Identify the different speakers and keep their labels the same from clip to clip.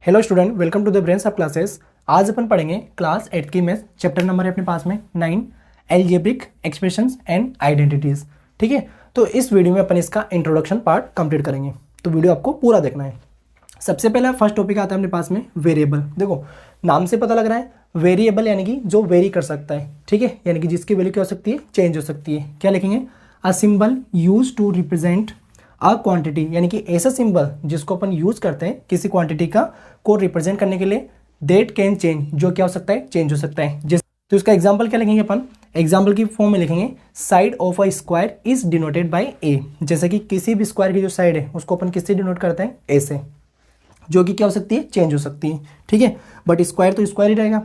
Speaker 1: Hello student, welcome to the brains of classes. आज अपन पढ़ेंगे क्लास 8 की मैथ चैप्टर नंबर है अपने पास में 9 एल्जेब्रिक एक्सप्रेशंस एंड आइडेंटिटीज। ठीक है, तो इस वीडियो में अपन इसका इंट्रोडक्शन पार्ट कंप्लीट करेंगे, तो वीडियो आपको पूरा देखना है। सबसे पहला फर्स्ट टॉपिक आता है अपने पास में वेरिएबल। देखो नाम से पता लग रहा है वेरिएबल यानी कि जो वेरी कर सकता है। ठीक है, यानी कि जिसकी वैल्यू क्या हो सकती है, चेंज हो सकती है। क्या लिखेंगे, a symbol use to represent a quantity, यानी कि ऐसा सिंबल जिसको अपन यूज करते हैं किसी क्वांटिटी का को रिप्रेजेंट करने के लिए, दैट कैन चेंज, जो क्या हो सकता है, चेंज हो सकता है। जिस तो इसका एग्जांपल क्या लिखेंगे अपन, एग्जांपल की फॉर्म में लिखेंगे side of a square is denoted by a. जैसे कि किसी भी स्क्वायर की जो साइड है उसको अपन किससे डिनोट करते हैं, ए से, जो कि क्या हो सकती है, चेंज हो सकती है। ठीक है, बट स्क्वायर तो स्क्वायर ही रहेगा।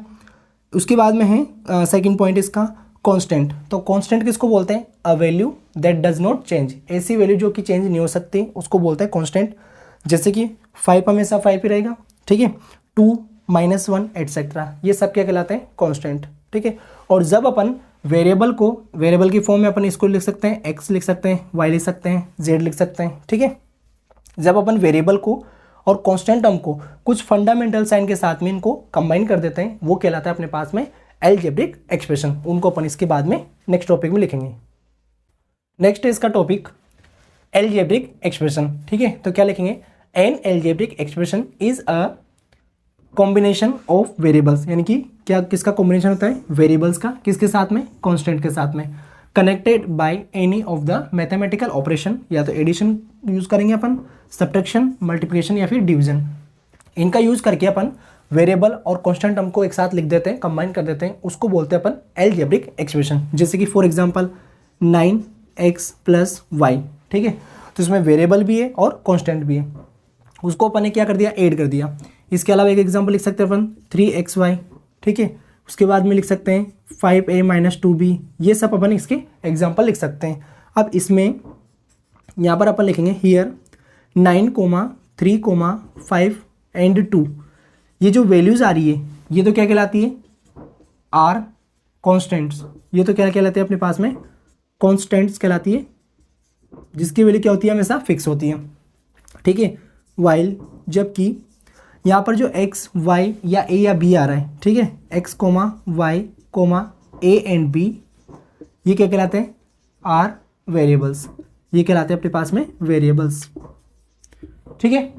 Speaker 1: उसके बाद में है सेकंड पॉइंट इसका कांस्टेंट। तो कांस्टेंट किसको बोलते हैं, a value that does not change, ऐसी वैल्यू जो कि चेंज नहीं हो सकती उसको बोलते हैं कांस्टेंट। जैसे कि 5 हमेशा 5 ही रहेगा। ठीक है, 2 -1 एटसेट्रा, ये सब क्या कहलाते हैं, कांस्टेंट। ठीक है, और जब अपन वेरिएबल को वेरिएबल की फॉर्म में अपन इसको लिख सकते हैं, एक्स लिख सकते हैं, वाई लिख सकते हैं, जेड लिख सकते हैं। ठीक है, जब अपन वेरिएबल को और कांस्टेंट टर्म को कुछ फंडामेंटल साइन के साथ में इनको कंबाइन कर देते हैं, वो कहलाता है अपने पास में एल्जेब्रिक एक्सप्रेशन। उनको अपन इसके बाद में नेक्स्ट टॉपिक में लिखेंगे। नेक्स्ट है इसका टॉपिक एल्जेब्रिक एक्सप्रेशन। ठीक है, तो क्या लिखेंगे, N algebraic expression is a combination of variables, यानी कि क्या किसका कॉम्बिनेशन होता है, वेरिएबल्स का, किसके साथ में, कांस्टेंट के साथ में, connected by any of the mathematical operation, या तो एडिशन यूज करेंगे अपन, सब्ट्रैक्शन, मल्टीप्लिकेशन या फिर डिवीजन। इनका यूज करके अपन वेरिएबल और कांस्टेंट टर्म को एक साथ लिख देते हैं, कंबाइन कर देते हैं, उसको बोलते हैं अपन एल्जेब्रिक एक्सप्रेशन। जैसे कि फॉर एग्जांपल 9x + y। ठीक है, तो इसमें वेरिएबल भी है और कांस्टेंट भी है, उसको अपन ने क्या कर दिया, ऐड कर दिया। इसके अलावा एक एग्जांपल लिख सकते हैं अपन 3xy। ठीक है, उसके बाद में लिख सकते हैं 5a - 2b, ये सब अपन इसके एग्जांपल लिख सकते हैं। अब इसमें यहाँ पर अपन लिखेंगे हियर 9, 3, 5 एंड 2, ये जो वैल्यूज आ रही है ये तो क्या कहलाती है, आर कॉन्स्टेंट्स। ये तो क्या कहलाते हैं अपने पास में, कॉन्स्टेंट्स कहलाती है, जिसकी वैल्यू क्या होती है, हमेशा फिक्स होती है। ठीक है, वाइल जबकि यहाँ पर जो एक्स वाई या ए या बी आ रहा है, ठीक है, X Y A and B, ये क्या कहलाते हैं, आर वेरिएबल्स। ये कहलाते हैं अपने पास में वेरिएबल्स। ठीक है,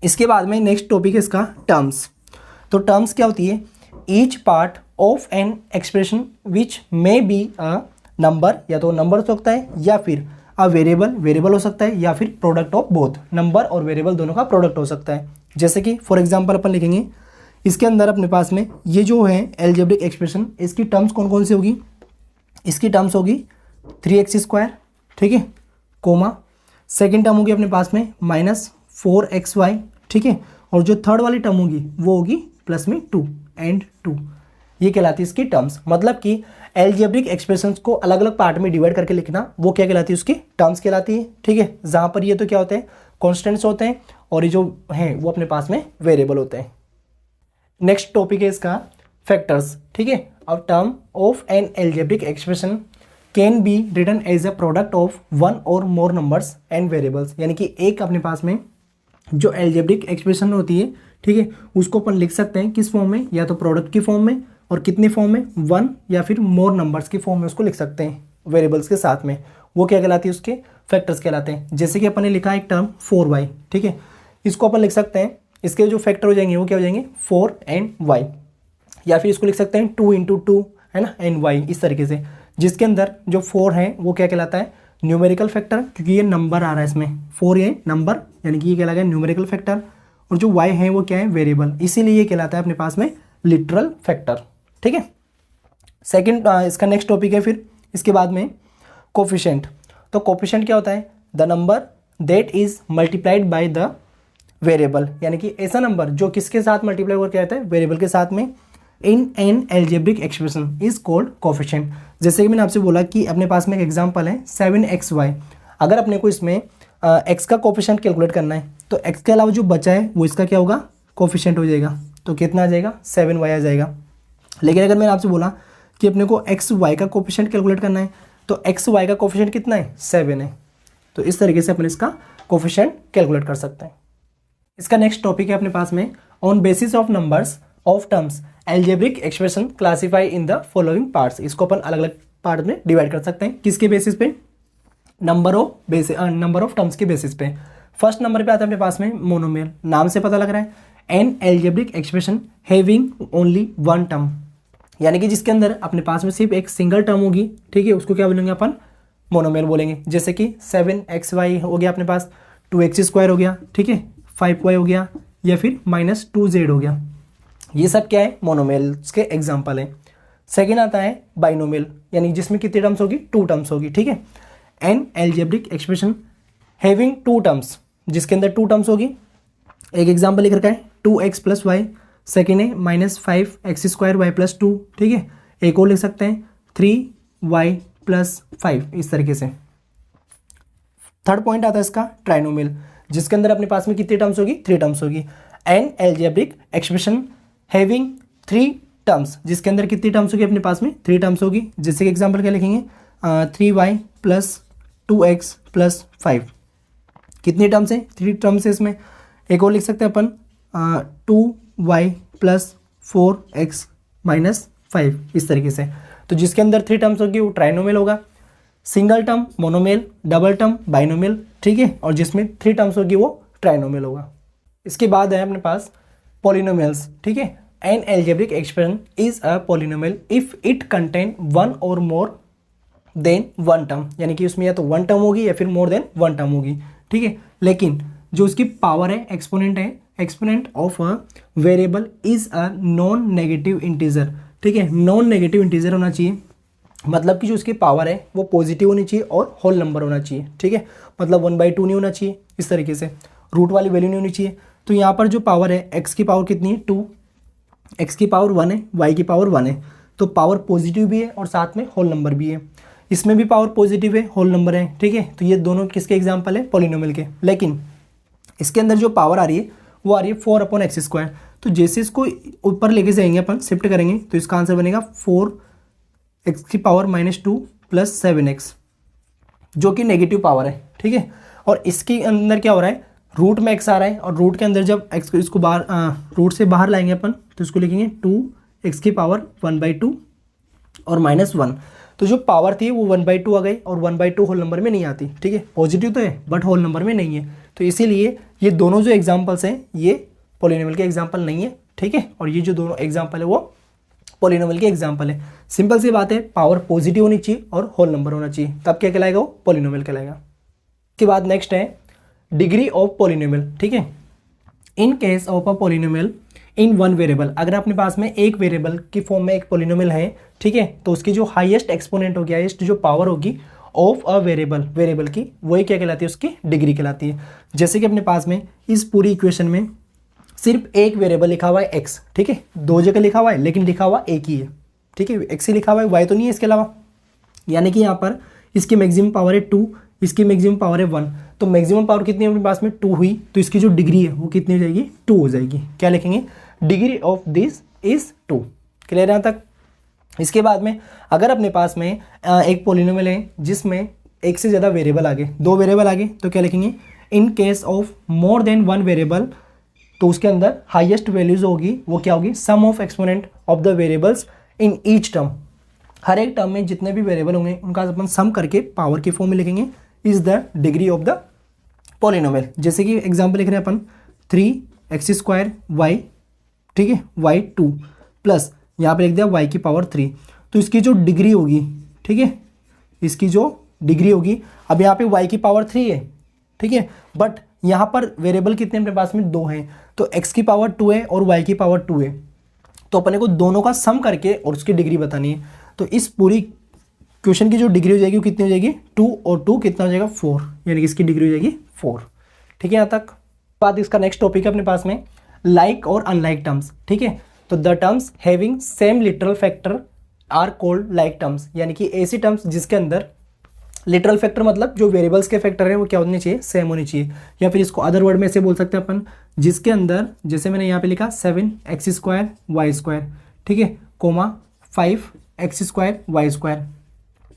Speaker 1: इसके बाद में नेक्स्ट टॉपिक है इसका टर्म्स। तो टर्म्स क्या होती है, each part of an expression which may be a number, या तो नंबर हो सकता है या फिर अ वेरिएबल हो सकता है, या फिर प्रोडक्ट ऑफ बोथ, नंबर और वेरिएबल दोनों का प्रोडक्ट हो सकता है। जैसे कि फॉर एग्जांपल अपन लिखेंगे इसके अंदर अपने पास में ये जो है एल्जेब्रिक एक्सप्रेशन, इसकी टर्म्स कौन कौन सी होगी, इसकी टर्म्स होगी 3x²। ठीक है, कोमा, सेकेंड टर्म होगी अपने पास में -4xy। ठीक है, और जो थर्ड वाली टर्म होगी वो होगी +2 एंड 2, ये कहलाती है इसकी टर्म्स। मतलब कि एल्जेब्रिक एक्सप्रेशंस को अलग अलग पार्ट में डिवाइड करके लिखना, वो क्या कहलाती है, उसकी टर्म्स कहलाती है। ठीक है, जहाँ पर ये तो क्या होते हैं, कॉन्स्टेंट्स होते हैं, और ये जो हैं वो अपने पास में वेरिएबल होते हैं। नेक्स्ट टॉपिक है इसका फैक्टर्स। ठीक है, अब term of an algebraic expression can be written as a product of one or more numbers and variables, यानी कि एक अपने पास में जो एल्जेब्रिक एक्सप्रेशन होती है, ठीक है, उसको अपन लिख सकते हैं किस फॉर्म में, या तो प्रोडक्ट की फॉर्म में, और कितनी फॉर्म में, 1 या फिर मोर नंबर्स की फॉर्म में उसको लिख सकते हैं वेरिएबल्स के साथ में, वो क्या कहलाती है, उसके फैक्टर्स कहलाते हैं। जैसे कि अपन ने लिखा एक टर्म 4y। ठीक है, इसको अपन लिख सकते हैं, इसके जो फैक्टर हो जाएंगे वो क्या हो जाएंगे, 4 एंड y, या फिर इसको लिख सकते हैं 2 × 2 है ना, एंड y, इस तरीके से, जिसके अंदर जो 4 है वो क्या कहलाता है, न्यूमेरिकल फैक्टर, क्योंकि ये नंबर आ रहा है इसमें, 4 ये नंबर, यानी कि ये कहलाता है न्यूमेरिकल फैक्टर, और जो y है वो क्या है, वेरिएबल, इसीलिए ये कहलाता है अपने पास में लिटरल फैक्टर। ठीक है, सेकंड इसका नेक्स्ट टॉपिक है फिर इसके बाद में कोफिशिएंट। तो कोफिशिएंट क्या होता है, the number that is multiplied by the variable, यानी कि ऐसा नंबर जो किसके साथ मल्टीप्लाई करके आता है, वेरिएबल के साथ में, in an algebraic expression is called coefficient. जैसे कि मैंने आपसे बोला कि अपने पास में एक एग्जांपल है 7xy। अगर अपने को इसमें x का कोफिशिएंट कैलकुलेट करना है, तो x के अलावा जो बचा है वो इसका क्या होगा, कोफिशिएंट हो जाएगा। तो कितना आ जाएगा, 7y आ जाएगा। लेकिन अगर मैंने आपसे बोला कि अपने को xy का कोफिशिएंट कैलकुलेट करना है, तो xy का कोफिशिएंट कितना है, 7 है। तो इस तरीके से अपन इसका कोफिशिएंट कैलकुलेट कर सकते हैं। इसका नेक्स्ट टॉपिक है अपने पास में on basis of numbers of terms algebraic expression classify in the following parts. इसको अपन अलग अलग पार्ट में डिवाइड कर सकते हैं। किसके बेसिस पे? नंबर ऑफ टर्म्स के बेसिस पे। फर्स्ट नंबर पे आता है अपने पास में मोनोमियल, नाम से पता लग रहा है। N algebraic expression having only one term, यानी कि जिसके अंदर अपने पास में सिर्फ एक सिंगल टर्म होगी, ठीक है, उसको क्या बोलेंगे अपन? मोनोमियल बोलेंगे। जैसे कि 7xy हो गया अपने पास, 2x² हो गया, ठीक है, 5y हो गया, या फिर -2z हो गया। ये सब क्या है? मोनोमियल्स के एग्जाम्पल है। सेकेंड आता है बाइनोमियल, यानी जिसमें कितनी टर्म्स होगी? 2 टर्म्स होगी, ठीक है। N algebraic expression having 2 terms, जिसके अंदर 2 टर्म्स होगी। एक एग्जाम्पल लिख रखा है 2x + y, सेकेंड है -5x² y + 2, ठीक है। एक और लिख सकते हैं 3y + 5, इस तरीके से। थर्ड पॉइंट आता है इसका ट्राइनोमियल, जिसके अंदर अपने पास में कितनी टर्म्स होगी? 3 टर्म्स होगी। N algebraic expression having 3 terms, जिसके अंदर कितनी टर्म्स होगी अपने पास में? 3 टर्म्स होगी। जैसे कि एग्जाम्पल क्या लिखेंगे? 3y + 2x + 5, कितनी टर्म्स हैं? 3 टर्म्स है इसमें। एक और लिख सकते हैं अपन 2y + 4x - 5, इस तरीके से। तो जिसके अंदर 3 टर्म्स होगी वो ट्राइनोमियल होगा। Single term monomial, double term binomial, ठीक है, और जिसमें 3 टर्म्स होगी वो ट्राइनोमियल होगा। इसके बाद है अपने पास पॉलिनोमियल्स, ठीक है। N algebraic expression is a polynomial if it contain 1 और मोर देन 1 टर्म, यानी कि उसमें या तो 1 टर्म होगी या फिर मोर देन 1 टर्म होगी, ठीक है। लेकिन जो उसकी पावर है, एक्सपोनेंट है, exponent of a variable is a non negative integer, ठीक है। नॉन नेगेटिव इंटीजर होना चाहिए, मतलब कि जो उसकी पावर है वो पॉजिटिव होनी चाहिए और होल नंबर होना चाहिए, ठीक है। मतलब 1/2 नहीं होना चाहिए, इस तरीके से रूट वाली वैल्यू नहीं होनी चाहिए। तो यहाँ पर जो पावर है, एक्स की पावर कितनी है? 2, एक्स की पावर 1 है, वाई की पावर 1 है, तो पावर पॉजिटिव भी है और साथ में होल नंबर भी है। इसमें भी पावर पॉजिटिव है, होल नंबर है, ठीक है। तो ये दोनों किसके एग्जाम्पल है? पॉलिनोमियल के। लेकिन इसके अंदर जो पावर आ रही है वो आ रही है 4/x²। तो जैसे इसको ऊपर लेके जाएंगे अपन, शिफ्ट करेंगे, तो इसका आंसर बनेगा 4x⁻² + 7x, जो कि नेगेटिव पावर है, ठीक है। और इसके अंदर क्या हो रहा है? रूट में x आ रहा है, और रूट के अंदर जब x को इसको बाहर रूट से बाहर लाएंगे अपन, तो इसको लिखेंगे 2x⁻1/2 और -1। तो जो पावर थी वो 1/2 आ गई, और 1/2 होल नंबर में नहीं आती, ठीक है। पॉजिटिव तो है बट होल नंबर में नहीं है। तो इसीलिए ये दोनों जो एग्जाम्पल्स हैं ये पॉलिनोमियल के एग्जाम्पल नहीं है, ठीक है। और ये जो दोनों एग्जाम्पल है वो पॉलिनोमियल के एग्जाम्पल है। सिंपल सी बात है, पावर पॉजिटिव होनी चाहिए और होल नंबर होना चाहिए, तब क्या कहलाएगा? वो पॉलिनोमियल कहलाएगा। के बाद नेक्स्ट है डिग्री ऑफ पॉलिनोमियल, ठीक है। इन case of a polynomial in 1 variable, अगर अपने पास में एक वेरिएबल की फॉर्म में एक पॉलिनोमियल है, ठीक है, तो उसकी जो हाईएस्ट एक्सपोनेंट होगी, हाईएस्ट जो पावर होगी ऑफ अ वेरिएबल की, वही क्या कहलाती है? उसकी डिग्री कहलाती है। जैसे कि अपने पास में इस पूरी इक्वेशन में सिर्फ एक वेरिएबल लिखा हुआ है x, ठीक है, 2 जगह लिखा हुआ है लेकिन लिखा हुआ एक ही है, ठीक है, x ही लिखा हुआ है, y तो नहीं है इसके अलावा। यानी कि यहाँ पर इसकी मैक्सिमम पावर है 2, इसकी मैक्सिमम पावर है 1, तो मैक्सिमम पावर कितनी है अपने पास में? 2 हुई, तो इसकी जो डिग्री है वो कितनी हो जाएगी? 2 हो जाएगी। क्या लिखेंगे? Degree of this is 2। Clear है यहाँ तक? इसके बाद में अगर अपने पास में एक पॉलिनोमियल है जिसमें एक से ज़्यादा वेरिएबल आ गए, 2 वेरिएबल आ गए, तो क्या लिखेंगे? In case of more than 1 variable, तो उसके अंदर हाईएस्ट वैल्यूज होगी वो क्या होगी? Sum of exponent of the variables in each term. हर एक टर्म में जितने भी वेरिएबल होंगे उनका अपन सम करके पावर के फॉर्म में लिखेंगे, is the degree of the polynomial. जैसे कि एग्जाम्पल लिख रहे हैं अपन 3x² y, ठीक है, y2 प्लस यहाँ पर लिख दिया y की पावर 3, तो इसकी जो डिग्री होगी, ठीक है, इसकी जो डिग्री होगी, अब यहाँ पे y की पावर 3 है, ठीक है, बट यहाँ पर वेरिएबल कितने अपने पास में? 2 हैं, तो x की पावर 2 है और y की पावर 2 है, तो अपने को दोनों का सम करके और उसकी डिग्री बतानी है। तो इस पूरी क्वेश्चन की जो डिग्री हो जाएगी वो कितनी हो जाएगी? 2 और 2 कितना हो जाएगा? 4, यानी कि इसकी डिग्री हो जाएगी 4, ठीक है। यहाँ तक बाद इसका नेक्स्ट टॉपिक है अपने पास में लाइक और अनलाइक टर्म्स, ठीक है। तो the terms having same literal factor are called like terms, यानी कि ऐसी टर्म्स जिसके अंदर लिटरल फैक्टर मतलब जो वेरिएबल्स के फैक्टर है वो क्या होने चाहिए? सेम होनी चाहिए। या फिर इसको अदर वर्ड में ऐसे बोल सकते हैं अपन, जिसके अंदर जैसे मैंने यहाँ पे लिखा 7x² y², ठीक है, कोमा 5x² y²,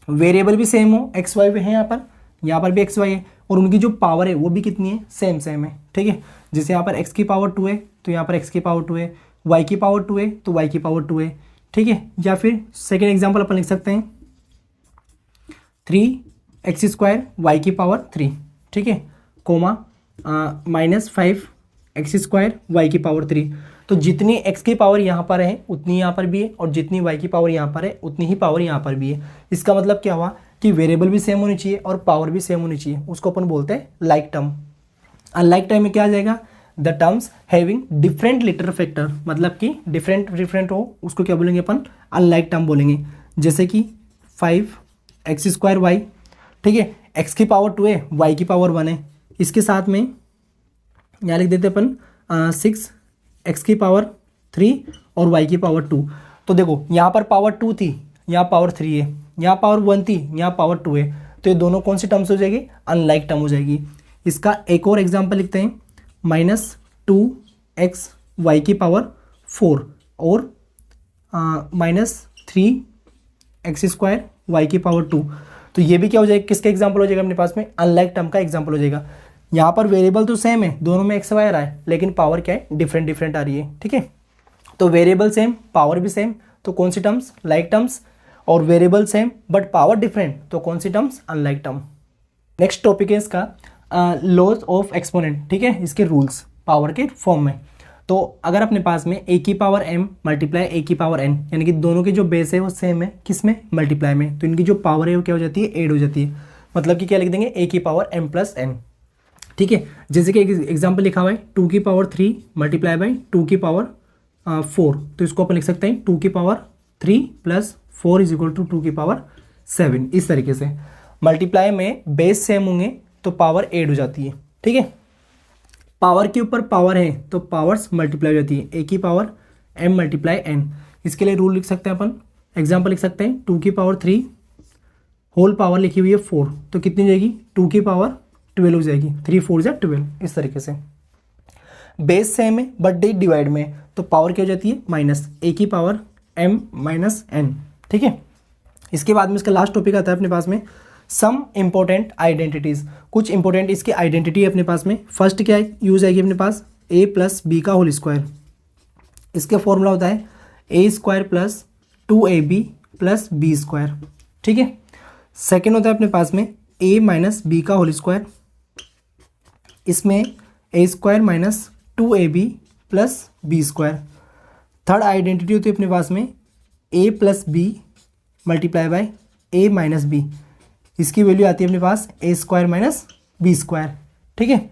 Speaker 1: वेरिएबल भी सेम हो, एक्स वाई है यहाँ पर भी एक्स वाई है, और उनकी जो पावर है वो भी कितनी है? सेम है, ठीक है। जैसे यहाँ पर x की पावर 2 है, तो यहाँ पर x की पावर 2 है, y की पावर 2 है तो y की पावर 2 है, ठीक है। या फिर सेकेंड एग्जाम्पल अपन लिख सकते हैं 3x² y की पावर 3, ठीक है, कोमा -5x² y की पावर 3। तो जितनी x की पावर यहाँ पर है उतनी यहाँ पर भी है, और जितनी y की पावर यहाँ पर है उतनी ही पावर यहाँ पर भी है। इसका मतलब क्या हुआ कि वेरिएबल भी सेम होनी चाहिए और पावर भी सेम होनी चाहिए, उसको अपन बोलते हैं लाइक टर्म। अनलाइक टर्म में क्या आ जाएगा, the terms having different literal factor, मतलब कि डिफरेंट हो उसको क्या बोलेंगे अपन, अनलाइक टर्म बोलेंगे। जैसे कि 5x² y, ठीक है, x की पावर 2 है, y की पावर 1 है। इसके साथ में यहाँ लिख देते अपन 6x की पावर 3 और y की पावर 2। तो देखो यहाँ पर पावर 2 थी, यहाँ पावर 3 है, यहाँ पावर 1 थी, यहाँ पावर 2 है, तो ये दोनों कौन सी टर्म्स हो जाएगी, अनलाइक टर्म हो जाएगी। इसका एक और एग्जांपल लिखते हैं -2x y की पावर 4 और -3x² y की पावर 2। तो ये भी क्या हो जाएगा, किसका एग्जांपल हो जाएगा अपने पास में, अनलाइक टर्म का एग्जांपल हो जाएगा। यहाँ पर वेरिएबल तो सेम है, दोनों में x y आ रहा है, लेकिन पावर क्या है, डिफरेंट आ रही है, ठीक है। तो वेरिएबल सेम, पावर भी सेम, तो कौन सी टर्म्स, लाइक टर्म्स। और variable same but power different, तो कौन सी terms, unlike term. Next topic है इसका लॉज ऑफ एक्सपोनेंट, ठीक है, इसके रूल्स पावर के फॉर्म में। तो अगर अपने पास में a की पावर m मल्टीप्लाई a की पावर n, यानी कि दोनों की जो बेस है वो सेम है, किस में, मल्टीप्लाई में, तो इनकी जो पावर है वो क्या हो जाती है, ऐड हो जाती है। मतलब कि क्या लिख देंगे, a की पावर m + n, ठीक है। जैसे कि एग्जाम्पल लिखा हुआ है 2 की पावर 3 मल्टीप्लाई बाई 2 की पावर 4, तो इसको अपन लिख सकते हैं 2 की पावर 3 + 4 = 2 की पावर 7। इस तरीके से मल्टीप्लाई में बेस सेम होंगे तो पावर ऐड हो जाती है, ठीक है। पावर के ऊपर पावर है तो पावर्स मल्टीप्लाई हो जाती है, a की पावर m मल्टीप्लाई n। इसके लिए रूल लिख सकते हैं अपन, एग्जाम्पल लिख सकते हैं 2 की पावर 3 होल पावर लिखी हुई है 4, तो कितनी हो जाएगी, 2 की पावर 12 हो जाएगी, 3 4 = 12। इस तरीके से बेस सेम है बट डे डिवाइड में, तो पावर क्या हो जाती है, -a की पावर m - n, ठीक है। इसके बाद में इसका लास्ट टॉपिक आता है अपने पास में सम इंपॉर्टेंट आइडेंटिटीज। कुछ इंपॉर्टेंट इसकी आइडेंटिटी है अपने पास में। फर्स्ट क्या यूज आएगी अपने पास, a + b का होल स्क्वायर। इसका फॉर्मूला होता है a² + 2ab + b², ठीक है। सेकेंड होता है अपने पास में a - b का होल स्क्वायर, इसमें a² - 2ab + b²। Third identity होती है अपने पास में a + b multiply by a - b, इसकी वैल्यू आती है अपने पास a² - b², ठीक है।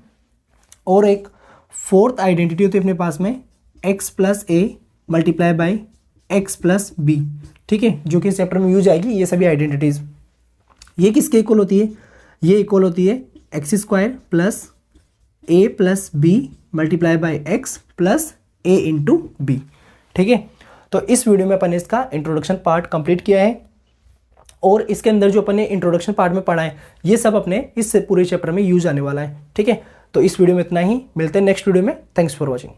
Speaker 1: और एक फोर्थ आइडेंटिटी होती है अपने पास में x + a multiply by x + b, ठीक है, जो कि चैप्टर में यूज आएगी। ये सभी आइडेंटिटीज ये किसके इक्वल होती है, ये इक्वल होती है x² + a + b multiply by x + a × b, ठीक है। तो इस वीडियो में अपन ने इसका इंट्रोडक्शन पार्ट कंप्लीट किया है, और इसके अंदर जो अपन ने इंट्रोडक्शन पार्ट में पढ़ा है ये सब अपने इस पूरे चैप्टर में यूज आने वाला है, ठीक है। तो इस वीडियो में इतना ही, मिलते हैं नेक्स्ट वीडियो में। Thanks for watching.